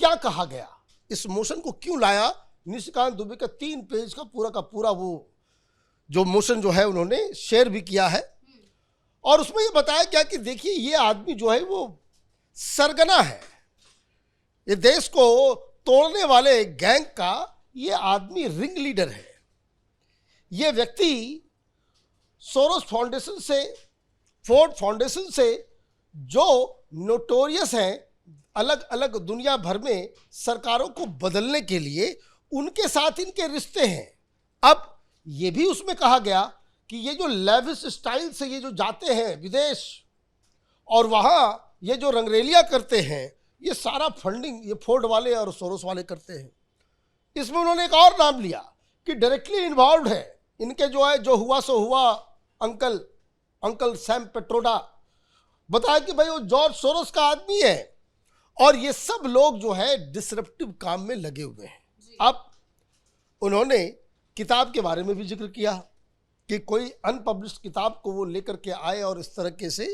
क्या कहा गया, इस मोशन को क्यों लाया। निशिकांत दुबे का 3 पेज का पूरा वो जो मोशन जो है उन्होंने शेयर भी किया है, और उसमें ये बताया गया कि देखिए ये आदमी जो है वो सरगना है, ये देश को तोड़ने वाले गैंग का ये आदमी रिंग लीडर है। ये व्यक्ति सोरोस फाउंडेशन से, फोर्ड फाउंडेशन से जो नोटोरियस हैं अलग अलग दुनिया भर में सरकारों को बदलने के लिए, उनके साथ इनके रिश्ते हैं। अब ये भी उसमें कहा गया कि ये जो लेविश स्टाइल से ये जो जाते हैं विदेश और वहाँ ये जो रंगरेलिया करते हैं, ये सारा फंडिंग ये फोर्ड वाले और सोरोस वाले करते हैं। इसमें उन्होंने एक और नाम लिया कि डायरेक्टली इन्वॉल्व है इनके जो है जो हुआ सो हुआ अंकल सैम पेट्रोडा, बताया कि भाई वो जॉर्ज सोरोस का आदमी है, और ये सब लोग जो है डिसरप्टिव काम में लगे हुए हैं। अब उन्होंने किताब के बारे में भी जिक्र किया कि कोई अनपब्लिश्ड किताब को वो लेकर के आए और इस तरीके से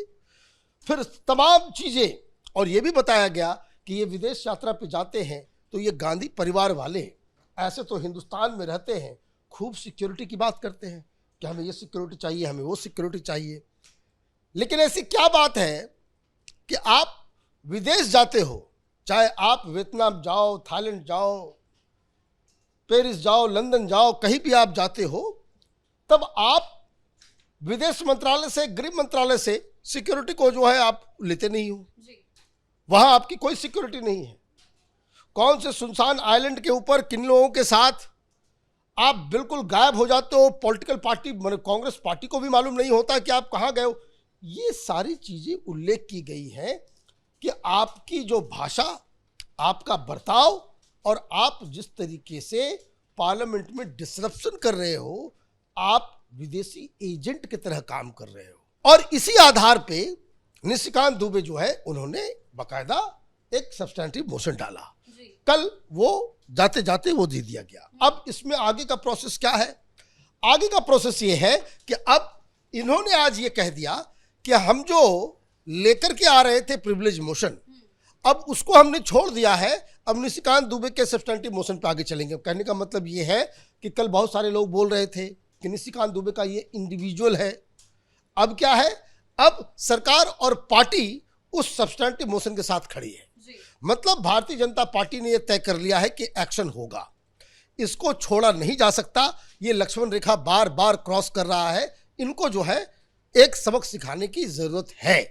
फिर तमाम चीज़ें, और ये भी बताया गया कि ये विदेश यात्रा पे जाते हैं तो ये गांधी परिवार वाले ऐसे तो हिंदुस्तान में रहते हैं, खूब सिक्योरिटी की बात करते हैं कि हमें ये सिक्योरिटी चाहिए, हमें वो सिक्योरिटी चाहिए। लेकिन ऐसी क्या बात है कि आप विदेश जाते हो, चाहे आप वियतनाम जाओ, थाईलैंड जाओ, पेरिस जाओ, लंदन जाओ, कहीं भी आप जाते हो, तब आप विदेश मंत्रालय से, गृह मंत्रालय से सिक्योरिटी को जो है आप लेते नहीं हो। वहां आपकी कोई सिक्योरिटी नहीं है। कौन से सुनसान आइलैंड के ऊपर किन लोगों के साथ आप बिल्कुल गायब हो जाते हो, पॉलिटिकल पार्टी कांग्रेस पार्टी को भी मालूम नहीं होता कि आप कहाँ गए हो। ये सारी चीजें उल्लेख की गई हैं कि आपकी जो भाषा, आपका बर्ताव और आप जिस तरीके से पार्लियामेंट में डिसरप्शन कर रहे हो, आप विदेशी एजेंट की तरह काम कर रहे हो। और इसी आधार पे निशिकांत दुबे जो है उन्होंने बाकायदा एक सब्सटेंटिव मोशन डाला। कल वो जाते जाते वो दे दिया गया। अब इसमें आगे का प्रोसेस क्या है? आगे का प्रोसेस ये है कि अब इन्होंने आज ये कह दिया कि हम जो लेकर के आ रहे थे प्रिविलेज मोशन, अब उसको हमने छोड़ दिया है, अब निशिकांत दुबे के सब्सटेंटिव मोशन पे आगे चलेंगे। कहने का मतलब ये है कि कल बहुत सारे लोग बोल रहे थे कि निशिकांत दुबे का ये इंडिविजुअल है। अब क्या है? अब सरकार और पार्टी उस सब्सटेंटिव मोशन के साथ खड़ी है। मतलब भारतीय जनता पार्टी ने यह तय कर लिया है कि एक्शन होगा, इसको छोड़ा नहीं जा सकता। ये लक्ष्मण रेखा बार बार क्रॉस कर रहा है, इनको जो है एक सबक सिखाने की जरूरत है।